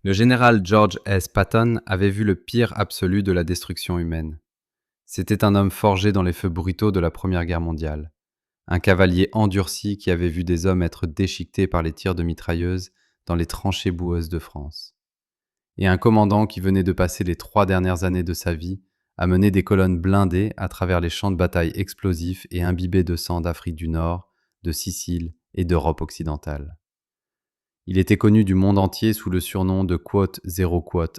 Le général George S. Patton avait vu le pire absolu de la destruction humaine. C'était un homme forgé dans les feux brutaux de la Première Guerre mondiale. Un cavalier endurci qui avait vu des hommes être déchiquetés par les tirs de mitrailleuses dans les tranchées boueuses de France. Et un commandant qui venait de passer les 3 dernières années de sa vie à mener des colonnes blindées à travers les champs de bataille explosifs et imbibés de sang d'Afrique du Nord, de Sicile et d'Europe occidentale. Il était connu du monde entier sous le surnom de #0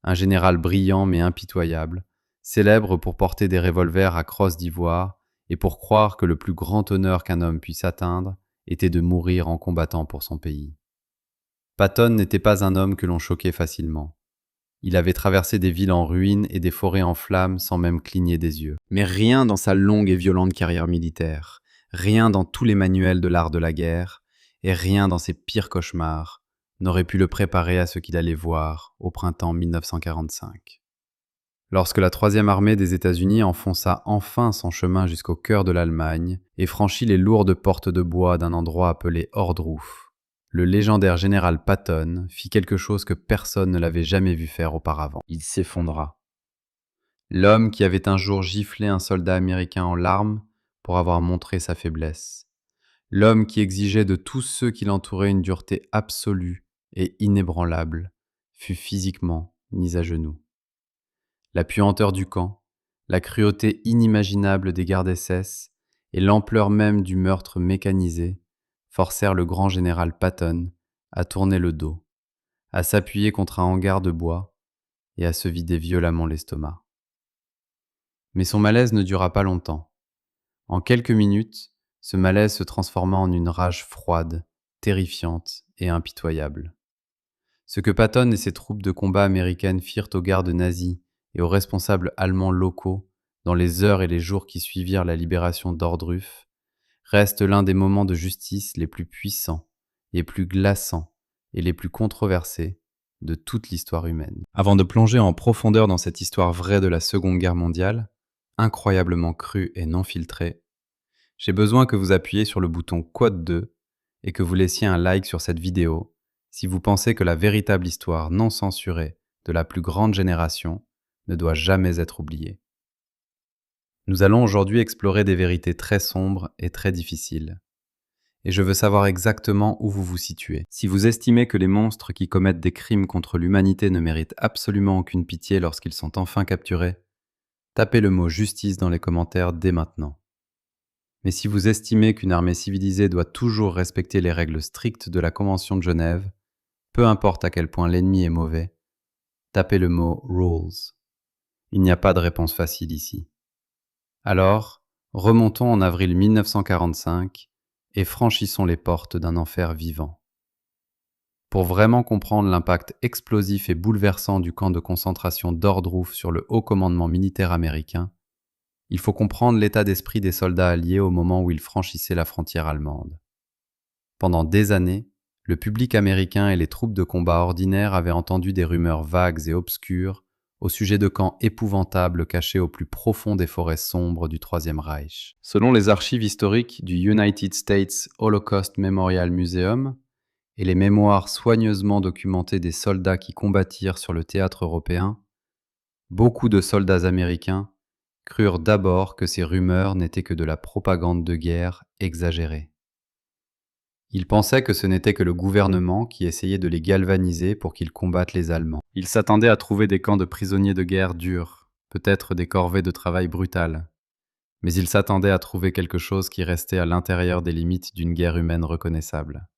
un général brillant mais impitoyable, célèbre pour porter des revolvers à crosse d'ivoire et pour croire que le plus grand honneur qu'un homme puisse atteindre était de mourir en combattant pour son pays. Patton n'était pas un homme que l'on choquait facilement. Il avait traversé des villes en ruines et des forêts en flammes sans même cligner des yeux. Mais rien dans sa longue et violente carrière militaire, rien dans tous les manuels de l'art de la guerre, et rien dans ses pires cauchemars n'aurait pu le préparer à ce qu'il allait voir au printemps 1945. Lorsque la troisième armée des États-Unis enfonça enfin son chemin jusqu'au cœur de l'Allemagne et franchit les lourdes portes de bois d'un endroit appelé Ohrdruf, le légendaire général Patton fit quelque chose que personne ne l'avait jamais vu faire auparavant. Il s'effondra. L'homme qui avait un jour giflé un soldat américain en larmes pour avoir montré sa faiblesse. L'homme qui exigeait de tous ceux qui l'entouraient une dureté absolue et inébranlable, fut physiquement mis à genoux. La puanteur du camp, la cruauté inimaginable des gardes SS et l'ampleur même du meurtre mécanisé forcèrent le grand général Patton à tourner le dos, à s'appuyer contre un hangar de bois et à se vider violemment l'estomac. Mais son malaise ne dura pas longtemps. En quelques minutes, ce malaise se transforma en une rage froide, terrifiante et impitoyable. Ce que Patton et ses troupes de combat américaines firent aux gardes nazis et aux responsables allemands locaux dans les heures et les jours qui suivirent la libération d'Ohrdruf reste l'un des moments de justice les plus puissants, les plus glaçants et les plus controversés de toute l'histoire humaine. Avant de plonger en profondeur dans cette histoire vraie de la Seconde Guerre mondiale, incroyablement crue et non filtrée, j'ai besoin que vous appuyiez sur le bouton Quote 2 et que vous laissiez un like sur cette vidéo si vous pensez que la véritable histoire non censurée de la plus grande génération ne doit jamais être oubliée. Nous allons aujourd'hui explorer des vérités très sombres et très difficiles. Et je veux savoir exactement où vous vous situez. Si vous estimez que les monstres qui commettent des crimes contre l'humanité ne méritent absolument aucune pitié lorsqu'ils sont enfin capturés, tapez le mot justice dans les commentaires dès maintenant. Mais si vous estimez qu'une armée civilisée doit toujours respecter les règles strictes de la Convention de Genève, peu importe à quel point l'ennemi est mauvais, tapez le mot rules. Il n'y a pas de réponse facile ici. Alors, remontons en avril 1945 et franchissons les portes d'un enfer vivant. Pour vraiment comprendre l'impact explosif et bouleversant du camp de concentration d'Ohrdruf sur le haut commandement militaire américain, il faut comprendre l'état d'esprit des soldats alliés au moment où ils franchissaient la frontière allemande. Pendant des années, le public américain et les troupes de combat ordinaires avaient entendu des rumeurs vagues et obscures au sujet de camps épouvantables cachés au plus profond des forêts sombres du Troisième Reich. Selon les archives historiques du United States Holocaust Memorial Museum et les mémoires soigneusement documentées des soldats qui combattirent sur le théâtre européen, beaucoup de soldats américains crurent d'abord que ces rumeurs n'étaient que de la propagande de guerre exagérée. Ils pensaient que ce n'était que le gouvernement qui essayait de les galvaniser pour qu'ils combattent les Allemands. Ils s'attendaient à trouver des camps de prisonniers de guerre durs, peut-être des corvées de travail brutales. Mais ils s'attendaient à trouver quelque chose qui restait à l'intérieur des limites d'une guerre humaine reconnaissable.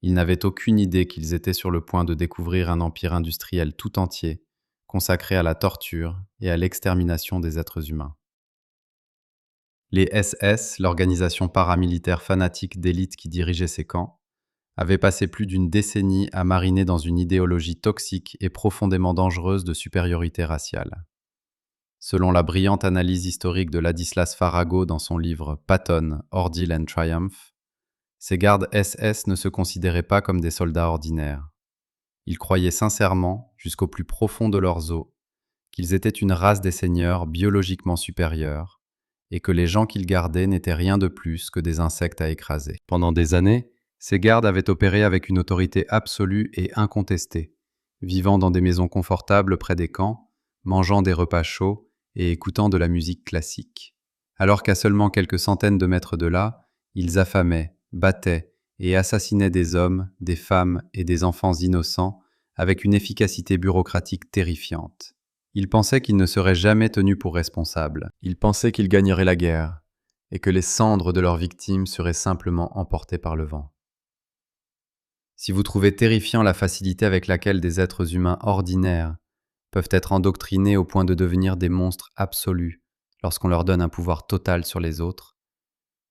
Ils n'avaient aucune idée qu'ils étaient sur le point de découvrir un empire industriel tout entier, consacré à la torture et à l'extermination des êtres humains. Les SS, l'organisation paramilitaire fanatique d'élite qui dirigeait ces camps, avaient passé plus d'une décennie à mariner dans une idéologie toxique et profondément dangereuse de supériorité raciale. Selon la brillante analyse historique de Ladislas Farago dans son livre Patton, Ordeal and Triumph, ces gardes SS ne se considéraient pas comme des soldats ordinaires. Ils croyaient sincèrement, jusqu'au plus profond de leurs os, qu'ils étaient une race des seigneurs biologiquement supérieure et que les gens qu'ils gardaient n'étaient rien de plus que des insectes à écraser. Pendant des années, Ces gardes avaient opéré avec une autorité absolue et incontestée, vivant dans des maisons confortables près des camps, mangeant des repas chauds et écoutant de la musique classique. Alors qu'à seulement quelques centaines de mètres de là, ils affamaient, battaient et assassinaient des hommes, des femmes et des enfants innocents avec une efficacité bureaucratique terrifiante. Ils pensaient qu'ils ne seraient jamais tenus pour responsables. Ils pensaient qu'ils gagneraient la guerre et que les cendres de leurs victimes seraient simplement emportées par le vent. Si vous trouvez terrifiant la facilité avec laquelle des êtres humains ordinaires peuvent être endoctrinés au point de devenir des monstres absolus lorsqu'on leur donne un pouvoir total sur les autres,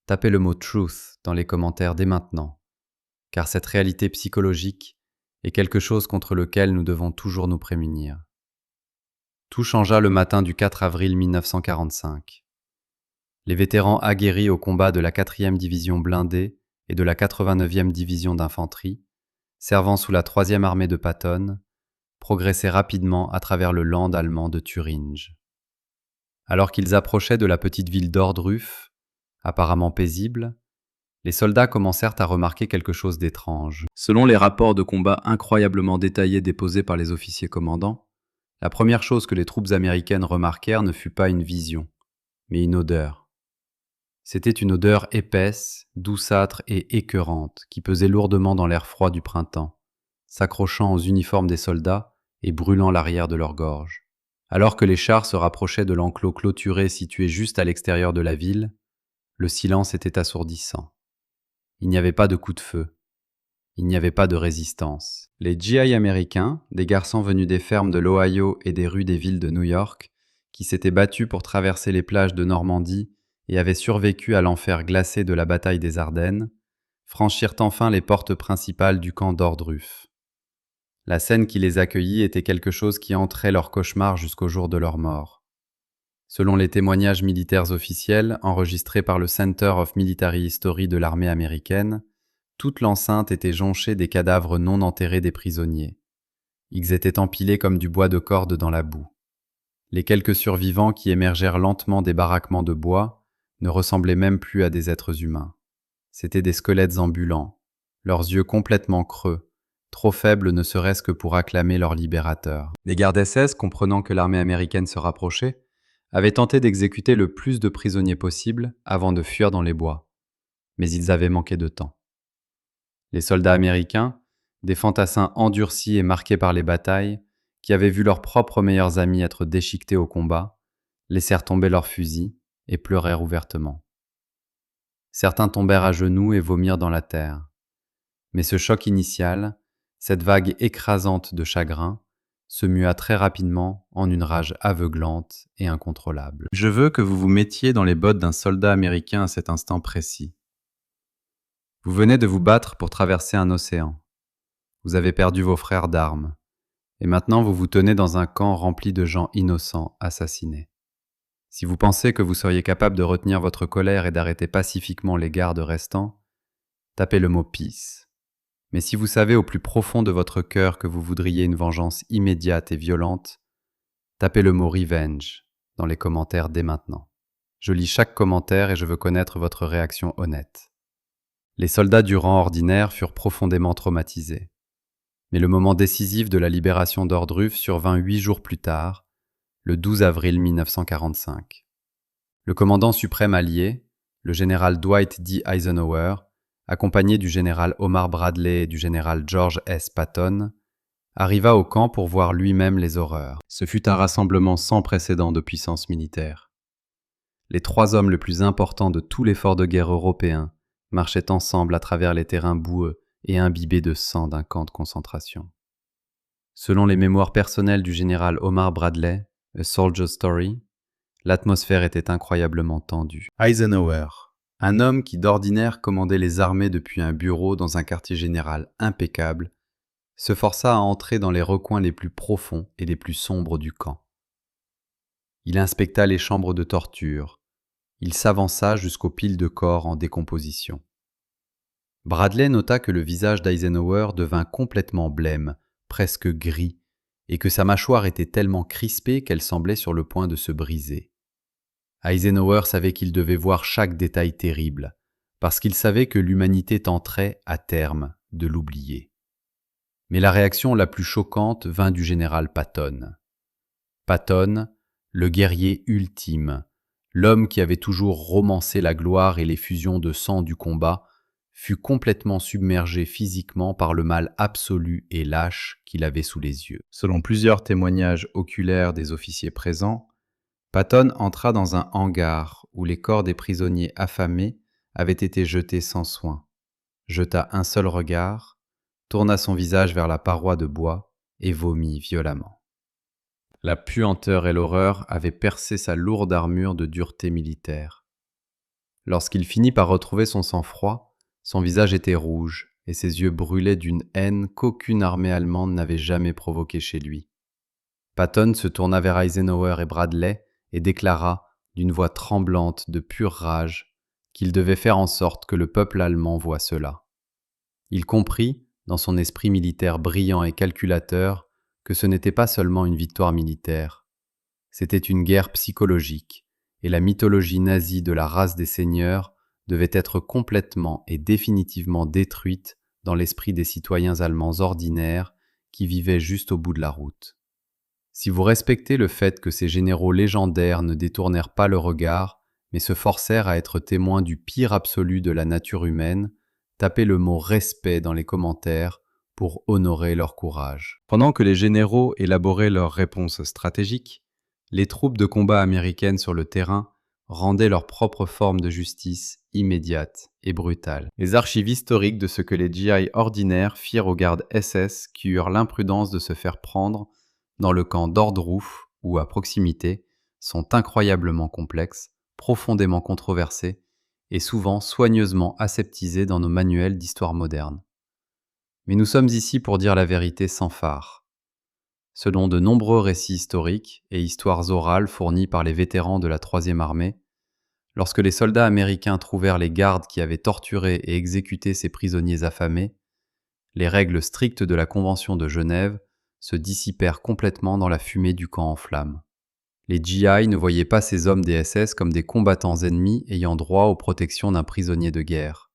tapez le mot truth dans les commentaires dès maintenant, car cette réalité psychologique est quelque chose contre lequel nous devons toujours nous prémunir. Tout changea le matin du 4 avril 1945. Les vétérans aguerris au combat de la 4e division blindée et de la 89e division d'infanterie, servant sous la 3e armée de Patton, progressaient rapidement à travers le land allemand de Thuringe. Alors qu'ils approchaient de la petite ville d'Ordruf, apparemment paisible, les soldats commencèrent à remarquer quelque chose d'étrange. Selon les rapports de combat incroyablement détaillés déposés par les officiers commandants, la première chose que les troupes américaines remarquèrent ne fut pas une vision, mais une odeur. C'était une odeur épaisse, douceâtre et écœurante qui pesait lourdement dans l'air froid du printemps, s'accrochant aux uniformes des soldats et brûlant l'arrière de leur gorge. Alors que les chars se rapprochaient de l'enclos clôturé situé juste à l'extérieur de la ville, le silence était assourdissant. Il n'y avait pas de coup de feu. Il n'y avait pas de résistance. Les GI américains, des garçons venus des fermes de l'Ohio et des rues des villes de New York, qui s'étaient battus pour traverser les plages de Normandie et avaient survécu à l'enfer glacé de la bataille des Ardennes, franchirent enfin les portes principales du camp d'Ordruf. La scène qui les accueillit était quelque chose qui entrait leur cauchemar jusqu'au jour de leur mort. Selon les témoignages militaires officiels enregistrés par le Center of Military History de l'armée américaine, toute l'enceinte était jonchée des cadavres non enterrés des prisonniers. Ils étaient empilés comme du bois de corde dans la boue. Les quelques survivants qui émergèrent lentement des baraquements de bois ne ressemblaient même plus à des êtres humains. C'étaient des squelettes ambulants, leurs yeux complètement creux, trop faibles ne serait-ce que pour acclamer leur libérateur. Les gardes SS, comprenant que l'armée américaine se rapprochait, avaient tenté d'exécuter le plus de prisonniers possible avant de fuir dans les bois. Mais ils avaient manqué de temps. Les soldats américains, des fantassins endurcis et marqués par les batailles, qui avaient vu leurs propres meilleurs amis être déchiquetés au combat, laissèrent tomber leurs fusils et pleurèrent ouvertement. Certains tombèrent à genoux et vomirent dans la terre. Mais ce choc initial, cette vague écrasante de chagrin, se mua très rapidement en une rage aveuglante et incontrôlable. Je veux que vous vous mettiez dans les bottes d'un soldat américain à cet instant précis. Vous venez de vous battre pour traverser un océan. Vous avez perdu vos frères d'armes. Et maintenant vous vous tenez dans un camp rempli de gens innocents assassinés. Si vous pensez que vous seriez capable de retenir votre colère et d'arrêter pacifiquement les gardes restants, tapez le mot « peace ». Mais si vous savez au plus profond de votre cœur que vous voudriez une vengeance immédiate et violente, tapez le mot « revenge » dans les commentaires dès maintenant. Je lis chaque commentaire et je veux connaître votre réaction honnête. Les soldats du rang ordinaire furent profondément traumatisés. Mais le moment décisif de la libération d'Ordruf survint 8 jours plus tard, le 12 avril 1945. Le commandant suprême allié, le général Dwight D. Eisenhower, accompagné du général Omar Bradley et du général George S. Patton, arriva au camp pour voir lui-même les horreurs. Ce fut un rassemblement sans précédent de puissance militaire. Les 3 hommes les plus importants de tout l'effort de guerre européen marchaient ensemble à travers les terrains boueux et imbibés de sang d'un camp de concentration. Selon les mémoires personnelles du général Omar Bradley, A Soldier's Story, l'atmosphère était incroyablement tendue. Eisenhower, un homme qui d'ordinaire commandait les armées depuis un bureau dans un quartier général impeccable, se força à entrer dans les recoins les plus profonds et les plus sombres du camp. Il inspecta les chambres de torture. Il s'avança jusqu'aux piles de corps en décomposition. Bradley nota que le visage d'Eisenhower devint complètement blême, presque gris, et que sa mâchoire était tellement crispée qu'elle semblait sur le point de se briser. Eisenhower savait qu'il devait voir chaque détail terrible, parce qu'il savait que l'humanité tenterait, à terme, de l'oublier. Mais la réaction la plus choquante vint du général Patton. Patton, le guerrier ultime, l'homme qui avait toujours romancé la gloire et l'effusion de sang du combat, fut complètement submergé physiquement par le mal absolu et lâche qu'il avait sous les yeux. Selon plusieurs témoignages oculaires des officiers présents, Patton entra dans un hangar où les corps des prisonniers affamés avaient été jetés sans soin, jeta un seul regard, tourna son visage vers la paroi de bois et vomit violemment. La puanteur et l'horreur avaient percé sa lourde armure de dureté militaire. Lorsqu'il finit par retrouver son sang-froid, son visage était rouge et ses yeux brûlaient d'une haine qu'aucune armée allemande n'avait jamais provoquée chez lui. Patton se tourna vers Eisenhower et Bradley et déclara, d'une voix tremblante de pure rage, qu'il devait faire en sorte que le peuple allemand voie cela. Il comprit, dans son esprit militaire brillant et calculateur, que ce n'était pas seulement une victoire militaire. C'était une guerre psychologique, et la mythologie nazie de la race des seigneurs devait être complètement et définitivement détruite dans l'esprit des citoyens allemands ordinaires qui vivaient juste au bout de la route. Si vous respectez le fait que ces généraux légendaires ne détournèrent pas le regard, mais se forcèrent à être témoins du pire absolu de la nature humaine, tapez le mot « respect » dans les commentaires pour honorer leur courage. Pendant que les généraux élaboraient leurs réponses stratégiques, les troupes de combat américaines sur le terrain rendaient leur propre forme de justice immédiate et brutale. Les archives historiques de ce que les GI ordinaires firent aux gardes SS qui eurent l'imprudence de se faire prendre dans le camp d'Ordruf ou à proximité sont incroyablement complexes, profondément controversées et souvent soigneusement aseptisées dans nos manuels d'histoire moderne. Mais nous sommes ici pour dire la vérité sans fard. Selon de nombreux récits historiques et histoires orales fournis par les vétérans de la Troisième Armée, lorsque les soldats américains trouvèrent les gardes qui avaient torturé et exécuté ces prisonniers affamés, les règles strictes de la Convention de Genève se dissipèrent complètement dans la fumée du camp en flammes. Les GI ne voyaient pas ces hommes des SS comme des combattants ennemis ayant droit aux protections d'un prisonnier de guerre.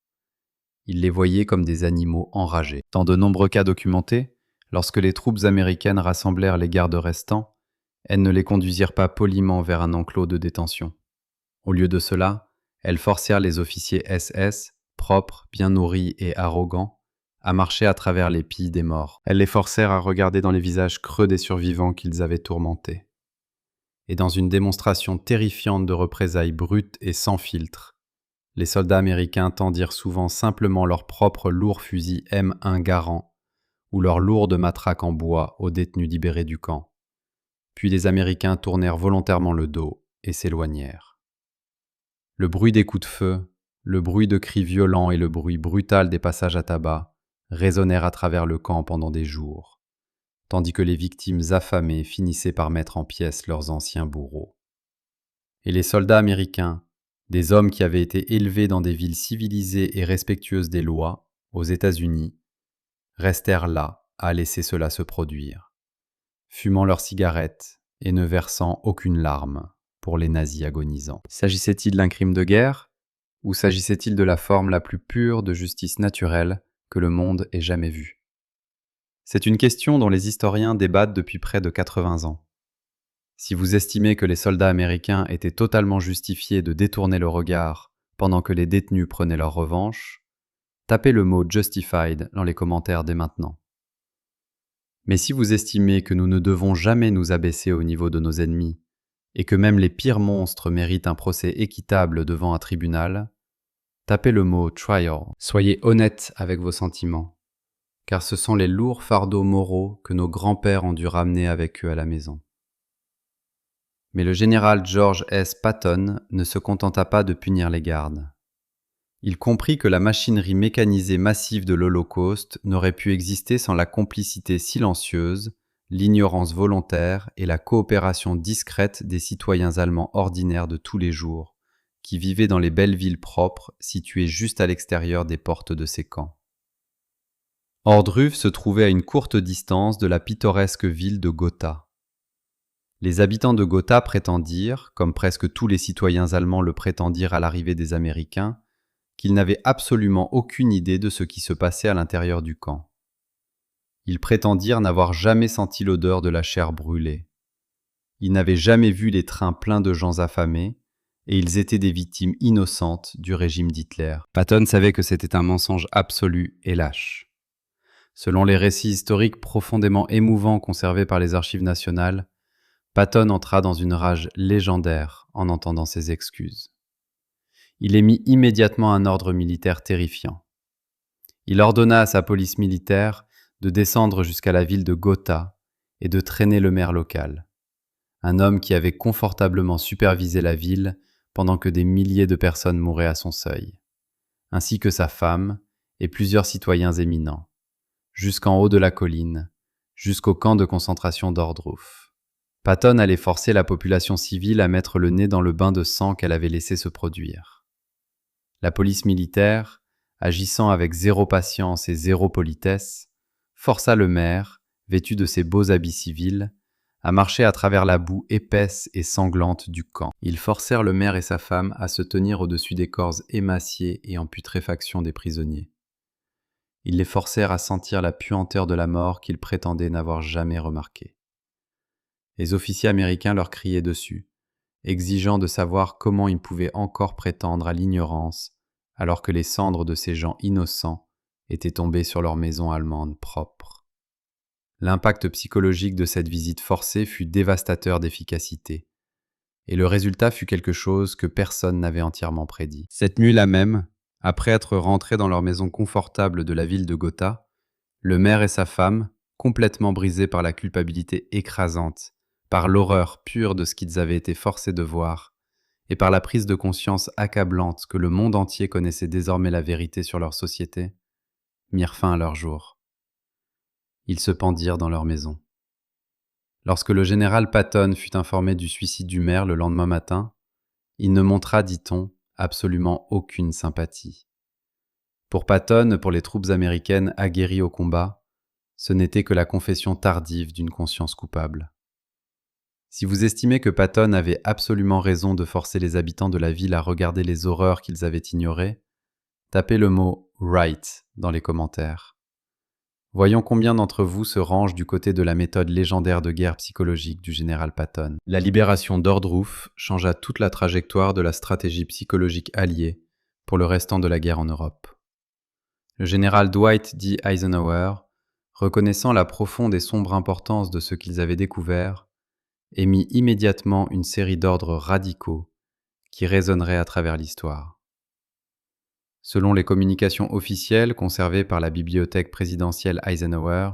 Ils les voyaient comme des animaux enragés. Dans de nombreux cas documentés, lorsque les troupes américaines rassemblèrent les gardes restants, elles ne les conduisirent pas poliment vers un enclos de détention. Au lieu de cela, elles forcèrent les officiers SS, propres, bien nourris et arrogants, à marcher à travers les pilles des morts. Elles les forcèrent à regarder dans les visages creux des survivants qu'ils avaient tourmentés. Et dans une démonstration terrifiante de représailles brutes et sans filtre, les soldats américains tendirent souvent simplement leurs propres lourds fusils M1 Garand ou leurs lourdes matraques en bois aux détenus libérés du camp. Puis les Américains tournèrent volontairement le dos et s'éloignèrent. Le bruit des coups de feu, le bruit de cris violents et le bruit brutal des passages à tabac résonnèrent à travers le camp pendant des jours, tandis que les victimes affamées finissaient par mettre en pièces leurs anciens bourreaux. Et les soldats américains, des hommes qui avaient été élevés dans des villes civilisées et respectueuses des lois, aux États-Unis, restèrent là à laisser cela se produire, fumant leurs cigarettes et ne versant aucune larme pour les nazis agonisants. S'agissait-il d'un crime de guerre, ou s'agissait-il de la forme la plus pure de justice naturelle que le monde ait jamais vue? C'est une question dont les historiens débattent depuis près de 80 ans. Si vous estimez que les soldats américains étaient totalement justifiés de détourner le regard pendant que les détenus prenaient leur revanche, tapez le mot « justified » dans les commentaires dès maintenant. Mais si vous estimez que nous ne devons jamais nous abaisser au niveau de nos ennemis et que même les pires monstres méritent un procès équitable devant un tribunal, tapez le mot « trial ». Soyez honnête avec vos sentiments, car ce sont les lourds fardeaux moraux que nos grands-pères ont dû ramener avec eux à la maison. Mais le général George S. Patton ne se contenta pas de punir les gardes. Il comprit que la machinerie mécanisée massive de l'Holocauste n'aurait pu exister sans la complicité silencieuse, l'ignorance volontaire et la coopération discrète des citoyens allemands ordinaires de tous les jours, qui vivaient dans les belles villes propres situées juste à l'extérieur des portes de ces camps. Ohrdruf se trouvait à une courte distance de la pittoresque ville de Gotha. Les habitants de Gotha prétendirent, comme presque tous les citoyens allemands le prétendirent à l'arrivée des Américains, qu'il n'avait absolument aucune idée de ce qui se passait à l'intérieur du camp. Ils prétendirent n'avoir jamais senti l'odeur de la chair brûlée. Ils n'avaient jamais vu les trains pleins de gens affamés, et ils étaient des victimes innocentes du régime d'Hitler. Patton savait que c'était un mensonge absolu et lâche. Selon les récits historiques profondément émouvants conservés par les archives nationales, Patton entra dans une rage légendaire en entendant ces excuses. Il émit immédiatement un ordre militaire terrifiant. Il ordonna à sa police militaire de descendre jusqu'à la ville de Gotha et de traîner le maire local, un homme qui avait confortablement supervisé la ville pendant que des milliers de personnes mouraient à son seuil, ainsi que sa femme et plusieurs citoyens éminents, jusqu'en haut de la colline, jusqu'au camp de concentration d'Ordruf. Patton allait forcer la population civile à mettre le nez dans le bain de sang qu'elle avait laissé se produire. La police militaire, agissant avec zéro patience et zéro politesse, força le maire, vêtu de ses beaux habits civils, à marcher à travers la boue épaisse et sanglante du camp. Ils forcèrent le maire et sa femme à se tenir au-dessus des corps émaciés et en putréfaction des prisonniers. Ils les forcèrent à sentir la puanteur de la mort qu'ils prétendaient n'avoir jamais remarquée. Les officiers américains leur criaient dessus, exigeant de savoir comment ils pouvaient encore prétendre à l'ignorance alors que les cendres de ces gens innocents étaient tombées sur leur maison allemande propre. L'impact psychologique de cette visite forcée fut dévastateur d'efficacité, et le résultat fut quelque chose que personne n'avait entièrement prédit. Cette nuit-là même, après être rentrés dans leur maison confortable de la ville de Gotha, le maire et sa femme, complètement brisés par la culpabilité écrasante, par l'horreur pure de ce qu'ils avaient été forcés de voir, et par la prise de conscience accablante que le monde entier connaissait désormais la vérité sur leur société, mirent fin à leur jour. Ils se pendirent dans leur maison. Lorsque le général Patton fut informé du suicide du maire le lendemain matin, il ne montra, dit-on, absolument aucune sympathie. Pour Patton, pour les troupes américaines aguerries au combat, ce n'était que la confession tardive d'une conscience coupable. Si vous estimez que Patton avait absolument raison de forcer les habitants de la ville à regarder les horreurs qu'ils avaient ignorées, tapez le mot « right » dans les commentaires. Voyons combien d'entre vous se rangent du côté de la méthode légendaire de guerre psychologique du général Patton. La libération d'Ordruf changea toute la trajectoire de la stratégie psychologique alliée pour le restant de la guerre en Europe. Le général Dwight D. Eisenhower, reconnaissant la profonde et sombre importance de ce qu'ils avaient découvert, émit immédiatement une série d'ordres radicaux qui résonneraient à travers l'histoire. Selon les communications officielles conservées par la bibliothèque présidentielle Eisenhower,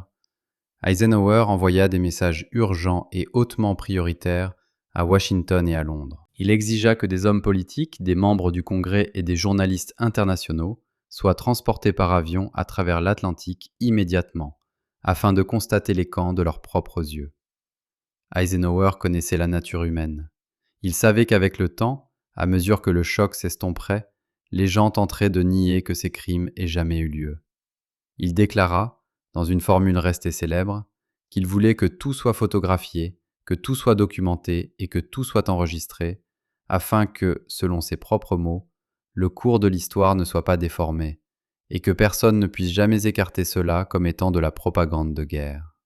Eisenhower envoya des messages urgents et hautement prioritaires à Washington et à Londres. Il exigea que des hommes politiques, des membres du Congrès et des journalistes internationaux soient transportés par avion à travers l'Atlantique immédiatement, afin de constater les camps de leurs propres yeux. Eisenhower connaissait la nature humaine. Il savait qu'avec le temps, à mesure que le choc s'estomperait, les gens tenteraient de nier que ces crimes aient jamais eu lieu. Il déclara, dans une formule restée célèbre, qu'il voulait que tout soit photographié, que tout soit documenté et que tout soit enregistré, afin que, selon ses propres mots, le cours de l'histoire ne soit pas déformé, et que personne ne puisse jamais écarter cela comme étant de la propagande de guerre.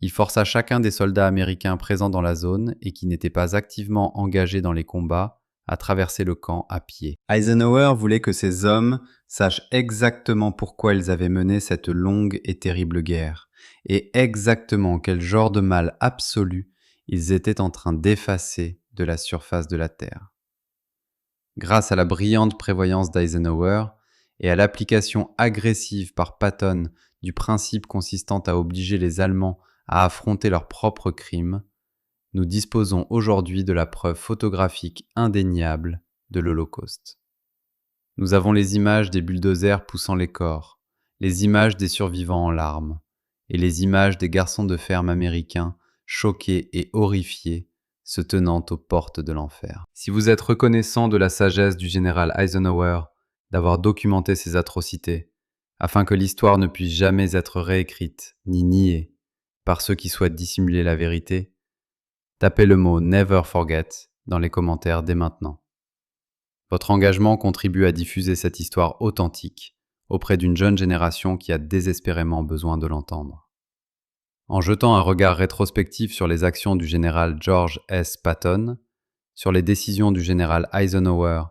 Il força chacun des soldats américains présents dans la zone et qui n'étaient pas activement engagés dans les combats à traverser le camp à pied. Eisenhower voulait que ces hommes sachent exactement pourquoi ils avaient mené cette longue et terrible guerre, et exactement quel genre de mal absolu ils étaient en train d'effacer de la surface de la Terre. Grâce à la brillante prévoyance d'Eisenhower et à l'application agressive par Patton du principe consistant à obliger les Allemands à affronter leurs propres crimes, nous disposons aujourd'hui de la preuve photographique indéniable de l'Holocauste. Nous avons les images des bulldozers poussant les corps, les images des survivants en larmes, et les images des garçons de ferme américains choqués et horrifiés se tenant aux portes de l'enfer. Si vous êtes reconnaissant de la sagesse du général Eisenhower d'avoir documenté ces atrocités, afin que l'histoire ne puisse jamais être réécrite ni niée par ceux qui souhaitent dissimuler la vérité, tapez le mot « Never Forget » dans les commentaires dès maintenant. Votre engagement contribue à diffuser cette histoire authentique auprès d'une jeune génération qui a désespérément besoin de l'entendre. En jetant un regard rétrospectif sur les actions du général George S. Patton, sur les décisions du général Eisenhower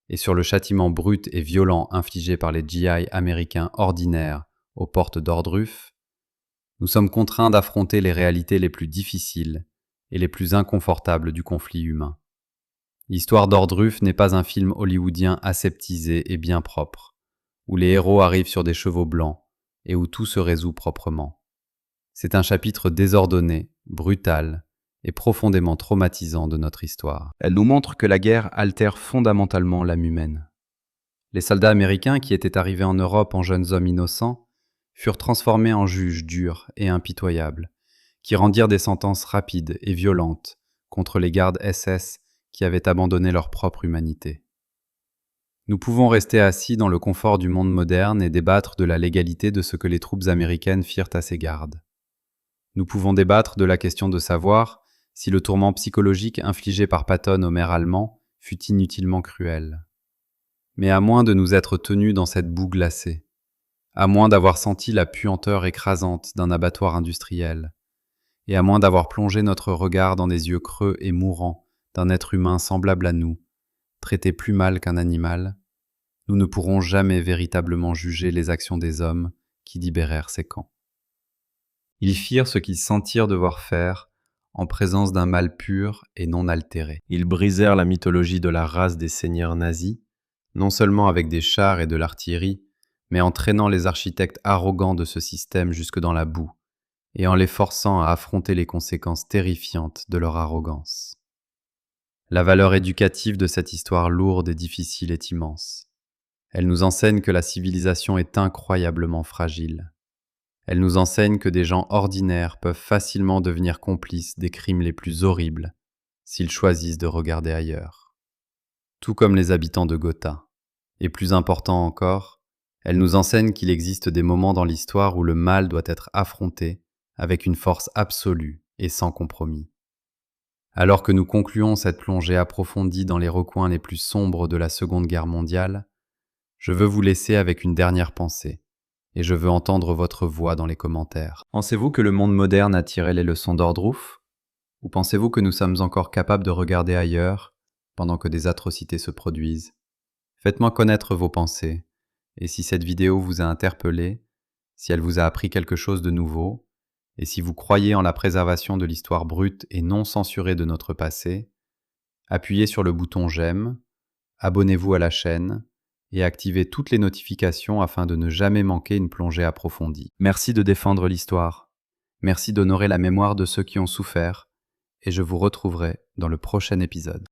et sur le châtiment brut et violent infligé par les GI américains ordinaires aux portes d'Ordruff, nous sommes contraints d'affronter les réalités les plus difficiles et les plus inconfortables du conflit humain. L'histoire d'Ordruff n'est pas un film hollywoodien aseptisé et bien propre, où les héros arrivent sur des chevaux blancs et où tout se résout proprement. C'est un chapitre désordonné, brutal et profondément traumatisant de notre histoire. Elle nous montre que la guerre altère fondamentalement l'âme humaine. Les soldats américains qui étaient arrivés en Europe en jeunes hommes innocents furent transformés en juges durs et impitoyables, qui rendirent des sentences rapides et violentes contre les gardes SS qui avaient abandonné leur propre humanité. Nous pouvons rester assis dans le confort du monde moderne et débattre de la légalité de ce que les troupes américaines firent à ces gardes. Nous pouvons débattre de la question de savoir si le tourment psychologique infligé par Patton au maire allemand fut inutilement cruel. Mais à moins de nous être tenus dans cette boue glacée, à moins d'avoir senti la puanteur écrasante d'un abattoir industriel, et à moins d'avoir plongé notre regard dans des yeux creux et mourants d'un être humain semblable à nous, traité plus mal qu'un animal, nous ne pourrons jamais véritablement juger les actions des hommes qui libérèrent ces camps. Ils firent ce qu'ils sentirent devoir faire en présence d'un mal pur et non altéré. Ils brisèrent la mythologie de la race des seigneurs nazis, non seulement avec des chars et de l'artillerie, mais en traînant les architectes arrogants de ce système jusque dans la boue, et en les forçant à affronter les conséquences terrifiantes de leur arrogance. La valeur éducative de cette histoire lourde et difficile est immense. Elle nous enseigne que la civilisation est incroyablement fragile. Elle nous enseigne que des gens ordinaires peuvent facilement devenir complices des crimes les plus horribles s'ils choisissent de regarder ailleurs. Tout comme les habitants de Gotha. Et plus important encore, elle nous enseigne qu'il existe des moments dans l'histoire où le mal doit être affronté avec une force absolue et sans compromis. Alors que nous concluons cette plongée approfondie dans les recoins les plus sombres de la Seconde Guerre mondiale, je veux vous laisser avec une dernière pensée, et je veux entendre votre voix dans les commentaires. Pensez-vous que le monde moderne a tiré les leçons d'Ordruff? Ou pensez-vous que nous sommes encore capables de regarder ailleurs pendant que des atrocités se produisent? Faites-moi connaître vos pensées, et si cette vidéo vous a interpellé, si elle vous a appris quelque chose de nouveau, et si vous croyez en la préservation de l'histoire brute et non censurée de notre passé, appuyez sur le bouton j'aime, abonnez-vous à la chaîne et activez toutes les notifications afin de ne jamais manquer une plongée approfondie. Merci de défendre l'histoire. Merci d'honorer la mémoire de ceux qui ont souffert et je vous retrouverai dans le prochain épisode.